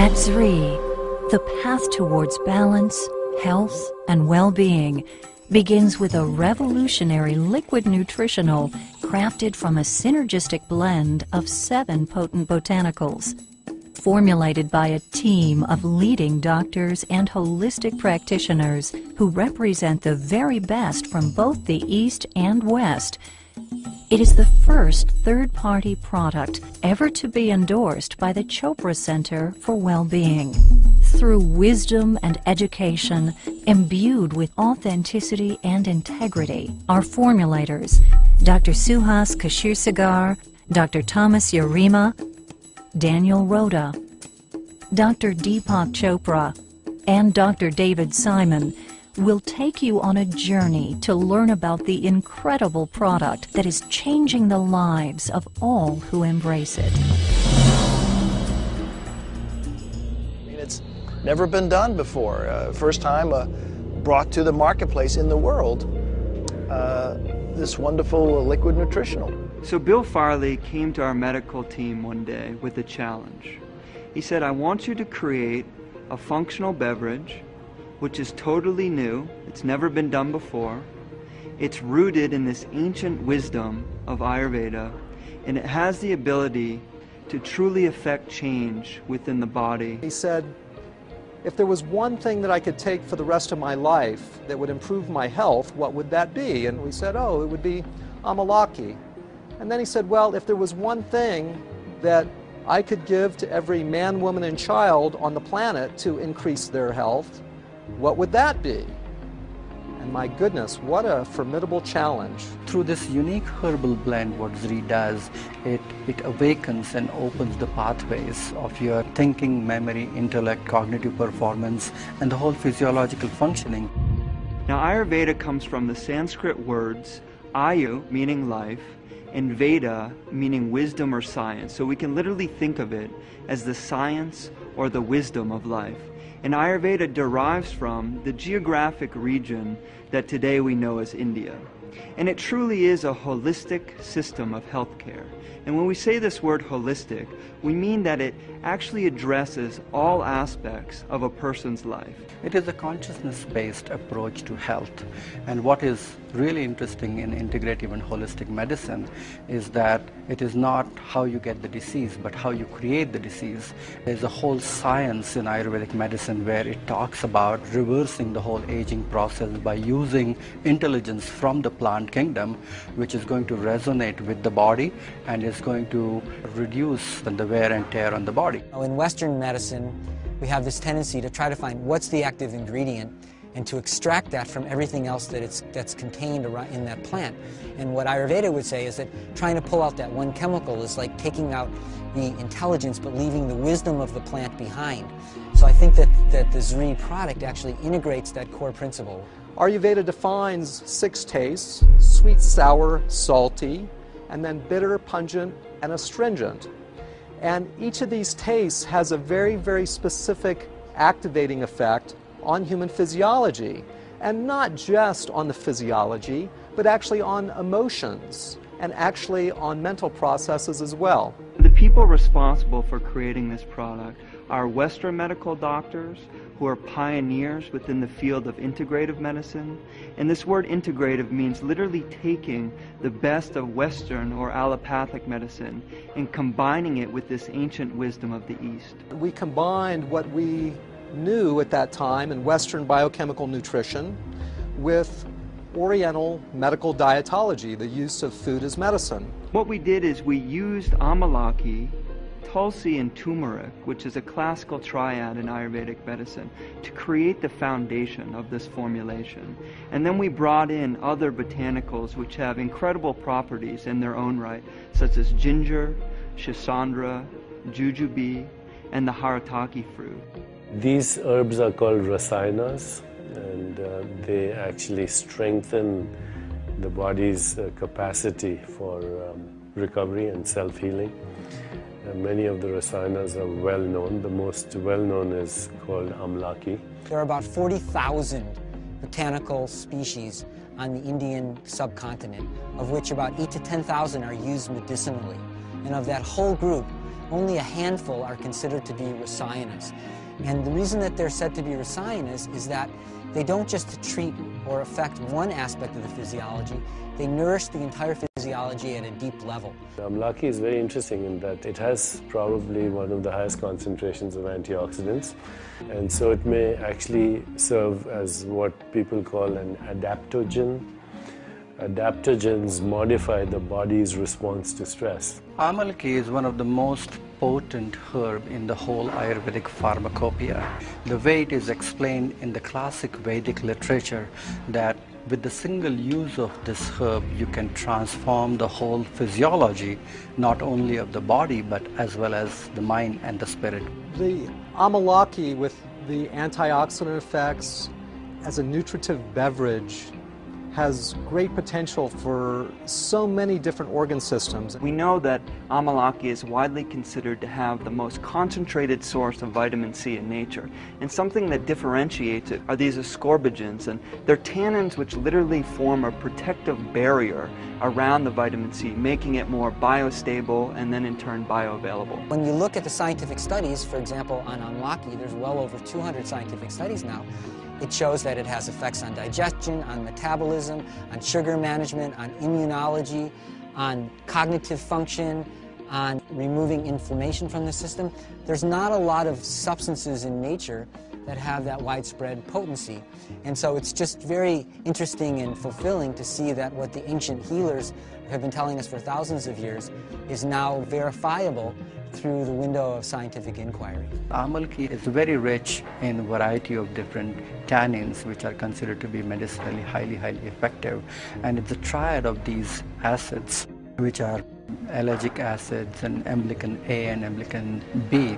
At Zrii, the path towards balance, health, and well-being begins with a revolutionary liquid nutritional crafted from a synergistic blend of 7 potent botanicals. Formulated by a team of leading doctors and holistic practitioners who represent the very best from both the East and West, it is the first third-party product ever to be endorsed by the Chopra Center for Well-Being. Through wisdom and education, imbued with authenticity and integrity, our formulators, Dr. Suhas Kashirsagar, Dr. Thomas Yarima, Daniel Rhoda, Dr. Deepak Chopra, and Dr. David Simon will take you on a journey to learn about the incredible product that is changing the lives of all who embrace it. It's never been done before. First time brought to the marketplace in the world, this wonderful liquid nutritional. So Bill Farley came to our medical team one day with a challenge. He said, I want you to create a functional beverage which is totally new, it's never been done before, it's rooted in this ancient wisdom of Ayurveda, and it has the ability to truly affect change within the body. He said, if there was one thing that I could take for the rest of my life that would improve my health, what would that be? And we said, oh, it would be amalaki. And then he said, well, if there was one thing that I could give to every man, woman, and child on the planet to increase their health, what would that be? And my goodness, what a formidable challenge. Through this unique herbal blend, what Zrii does, it awakens and opens the pathways of your thinking, memory, intellect, cognitive performance, and the whole physiological functioning. Now, Ayurveda comes from the Sanskrit words Ayu, meaning life, and Veda, meaning wisdom or science. So we can literally think of it as the science or the wisdom of life. And Ayurveda derives from the geographic region that today we know as India. And it truly is a holistic system of healthcare. And when we say this word holistic, we mean that it actually addresses all aspects of a person's life. It is a consciousness-based approach to health. And what is really interesting in integrative and holistic medicine is that it is not how you get the disease, but how you create the disease. There's a whole science in Ayurvedic medicine where it talks about reversing the whole aging process by using intelligence from the plant kingdom, which is going to resonate with the body and is going to reduce the wear and tear on the body. In Western medicine, we have this tendency to try to find what's the active ingredient and to extract that from everything else that's contained in that plant. And what Ayurveda would say is that trying to pull out that one chemical is like taking out the intelligence but leaving the wisdom of the plant behind. So I think that the Zrii product actually integrates that core principle. Ayurveda defines 6 tastes: sweet, sour, salty, and then bitter, pungent, and astringent. And each of these tastes has a very, very specific activating effect on human physiology, and not just on the physiology, but actually on emotions and actually on mental processes as well. The people responsible for creating this product are Western medical doctors who are pioneers within the field of integrative medicine. And this word integrative means literally taking the best of Western or allopathic medicine and combining it with this ancient wisdom of the East. We combined what we knew at that time in Western biochemical nutrition with Oriental medical dietology, the use of food as medicine. What we did is we used amalaki, tulsi, and turmeric, which is a classical triad in Ayurvedic medicine, to create the foundation of this formulation. And then we brought in other botanicals which have incredible properties in their own right, such as ginger, shisandra, jujube, and the harataki fruit. These herbs are called rasayanas, and they actually strengthen the body's capacity for recovery and self-healing. Many of the rasayanas are well known. The most well known is called amlaki. There are about 40,000 botanical species on the Indian subcontinent, of which about 8,000 to 10,000 are used medicinally. And of that whole group, only a handful are considered to be rasinas. And the reason that they're said to be rasinas is that they don't just treat or affect one aspect of the physiology, they nourish the entire physiology at a deep level. Amalaki is very interesting in that it has probably one of the highest concentrations of antioxidants, and so it may actually serve as what people call an adaptogen. Adaptogens modify the body's response to stress. Amalaki is one of the most potent herb in the whole Ayurvedic pharmacopoeia. The way it is explained in the classic Vedic literature that with the single use of this herb you can transform the whole physiology, not only of the body but as well as the mind and the spirit. The Amalaki, with the antioxidant effects as a nutritive beverage, has great potential for so many different organ systems. We know that Amalaki is widely considered to have the most concentrated source of vitamin C in nature. And something that differentiates it are these ascorbigens, and they're tannins which literally form a protective barrier around the vitamin C, making it more biostable and then in turn bioavailable. When you look at the scientific studies, for example, on Amalaki, there's well over 200 scientific studies now. It shows that it has effects on digestion, on metabolism, on sugar management, on immunology, on cognitive function, on removing inflammation from the system. There's not a lot of substances in nature that have that widespread potency. And so it's just very interesting and fulfilling to see that what the ancient healers have been telling us for thousands of years is now verifiable through the window of scientific inquiry. Amalaki is very rich in a variety of different tannins which are considered to be medicinally highly effective, and it's a triad of these acids which are ellagic acids and emblican A and emblican B.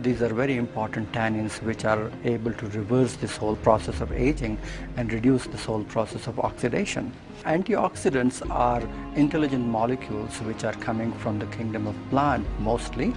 These are very important tannins which are able to reverse this whole process of aging and reduce this whole process of oxidation. Antioxidants are intelligent molecules which are coming from the kingdom of plant mostly,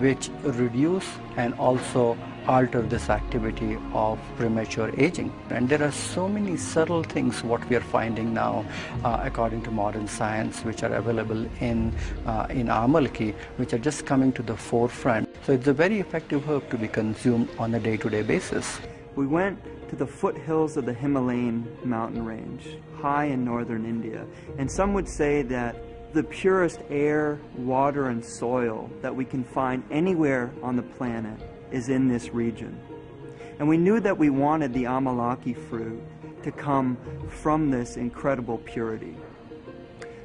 which reduce and also alter this activity of premature aging. And there are so many subtle things what we are finding now according to modern science which are available in Amalaki, which are just coming to the forefront. So it's a very effective herb to be consumed on a day-to-day basis. We went to the foothills of the Himalayan mountain range, high in northern India, and some would say that the purest air, water, and soil that we can find anywhere on the planet is in this region. And we knew that we wanted the Amalaki fruit to come from this incredible purity.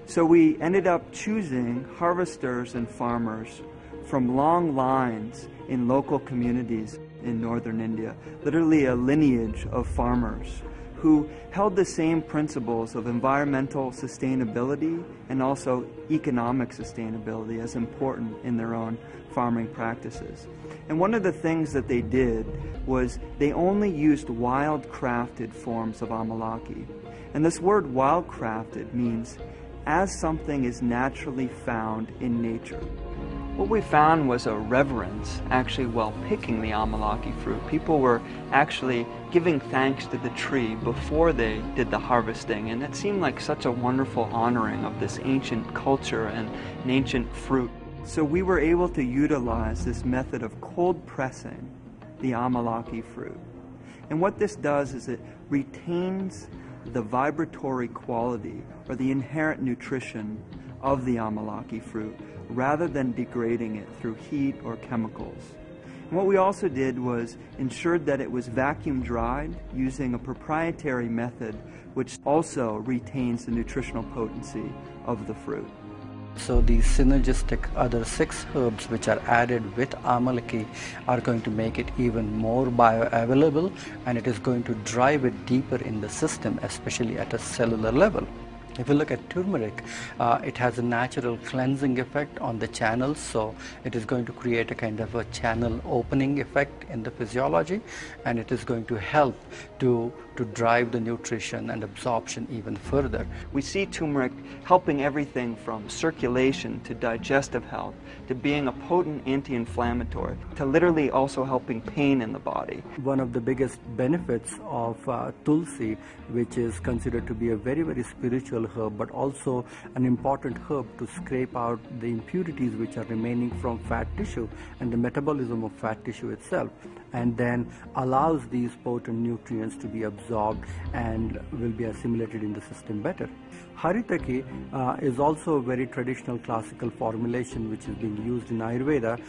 So we ended up choosing harvesters and farmers from long lines in local communities in northern India, literally a lineage of farmers who held the same principles of environmental sustainability and also economic sustainability as important in their own farming practices. And one of the things that they did was they only used wild-crafted forms of Amalaki. And this word wild-crafted means as something is naturally found in nature. What we found was a reverence actually while picking the Amalaki fruit. People were actually giving thanks to the tree before they did the harvesting, and it seemed like such a wonderful honoring of this ancient culture and an ancient fruit. So we were able to utilize this method of cold pressing the Amalaki fruit. And what this does is it retains the vibratory quality or the inherent nutrition of the Amalaki fruit rather than degrading it through heat or chemicals. And what we also did was ensured that it was vacuum dried using a proprietary method which also retains the nutritional potency of the fruit. So these synergistic other 6 herbs which are added with Amalaki are going to make it even more bioavailable, and it is going to drive it deeper in the system, especially at a cellular level. If you look at turmeric, it has a natural cleansing effect on the channels, so it is going to create a kind of a channel opening effect in the physiology, and it is going to help to to drive the nutrition and absorption even further. We see turmeric helping everything from circulation to digestive health, to being a potent anti-inflammatory, to literally also helping pain in the body. One of the biggest benefits of tulsi, which is considered to be a very, very spiritual herb, but also an important herb to scrape out the impurities which are remaining from fat tissue and the metabolism of fat tissue itself, and then allows these potent nutrients to be absorbed and will be assimilated in the system better. Haritaki is also a very traditional classical formulation which is being used in Ayurveda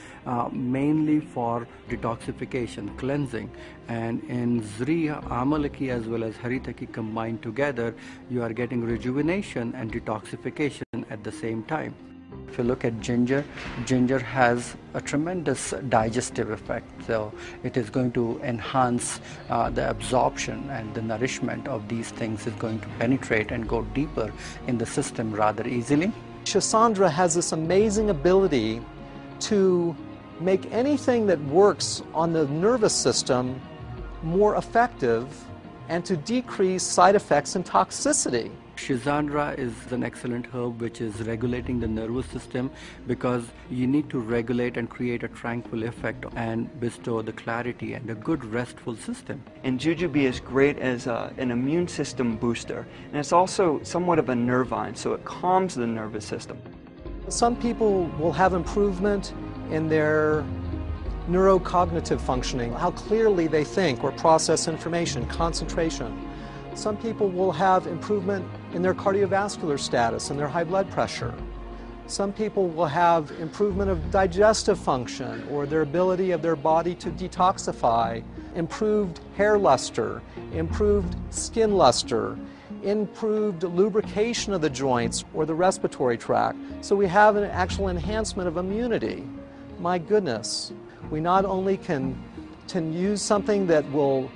mainly for detoxification, cleansing. And in Zrii, Amalaki as well as Haritaki combined together, you are getting rejuvenation and detoxification at the same time. If you look at ginger, ginger has a tremendous digestive effect, so it is going to enhance the absorption, and the nourishment of these things is going to penetrate and go deeper in the system rather easily. Shisandra has this amazing ability to make anything that works on the nervous system more effective and to decrease side effects and toxicity. Shisandra is an excellent herb which is regulating the nervous system, because you need to regulate and create a tranquil effect and bestow the clarity and a good restful system. And jujube is great as an immune system booster, and it's also somewhat of a nervine, so it calms the nervous system. Some people will have improvement in their neurocognitive functioning, how clearly they think or process information, concentration. Some people will have improvement in their cardiovascular status and their high blood pressure. Some people will have improvement of digestive function or their ability of their body to detoxify, improved hair luster, improved skin luster, improved lubrication of the joints or the respiratory tract. So we have an actual enhancement of immunity. My goodness, we not only can use something that will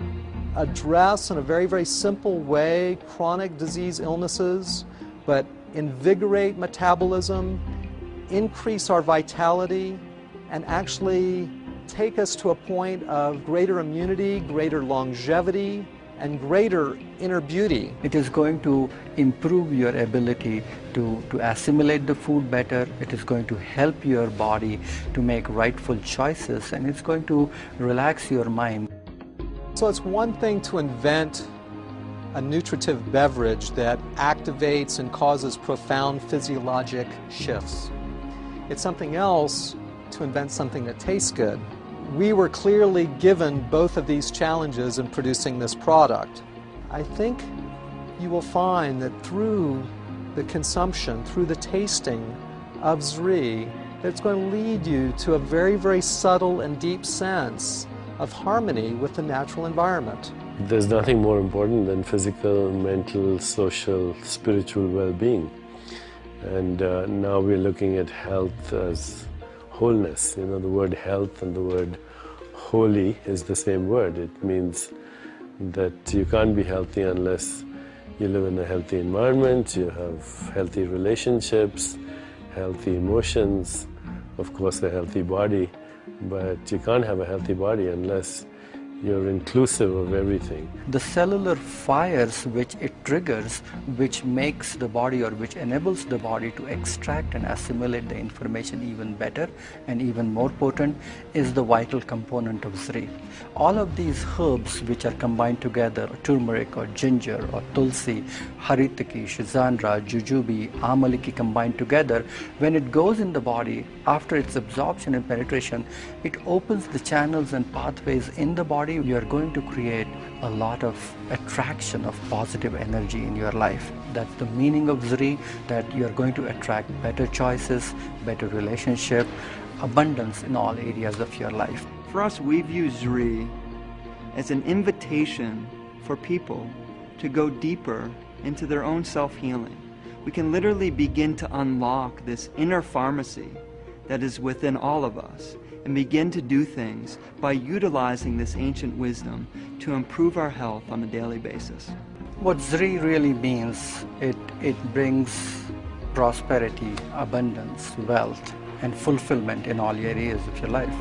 address in a very, very simple way chronic disease illnesses, but invigorate metabolism, increase our vitality, and actually take us to a point of greater immunity, greater longevity, and greater inner beauty. It is going to improve your ability to assimilate the food better. It is going to help your body to make rightful choices, and it's going to relax your mind. So it's one thing to invent a nutritive beverage that activates and causes profound physiologic shifts. It's something else to invent something that tastes good. We were clearly given both of these challenges in producing this product. I think you will find that through the consumption, through the tasting of Zrii, it's going to lead you to a very, very subtle and deep sense of harmony with the natural environment. There's nothing more important than physical, mental, social, spiritual well-being. And now we're looking at health as wholeness. You know, the word health and the word holy is the same word. It means that you can't be healthy unless you live in a healthy environment, you have healthy relationships, healthy emotions, of course a healthy body. But you can't have a healthy body unless you're inclusive of everything. The cellular fires which it triggers, which makes the body or which enables the body to extract and assimilate the information even better and even more potent, is the vital component of Zrii. All of these herbs which are combined together, turmeric or ginger or tulsi, haritaki, shisandra, jujube, amalaki combined together, when it goes in the body, after its absorption and penetration, it opens the channels and pathways in the body. You are going to create a lot of attraction of positive energy in your life. That's the meaning of Zrii, that you are going to attract better choices, better relationship, abundance in all areas of your life. For us, we view Zrii as an invitation for people to go deeper into their own self-healing. We can literally begin to unlock this inner pharmacy that is within all of us, and begin to do things by utilizing this ancient wisdom to improve our health on a daily basis. What Zrii really means, it brings prosperity, abundance, wealth, and fulfillment in all areas of your life.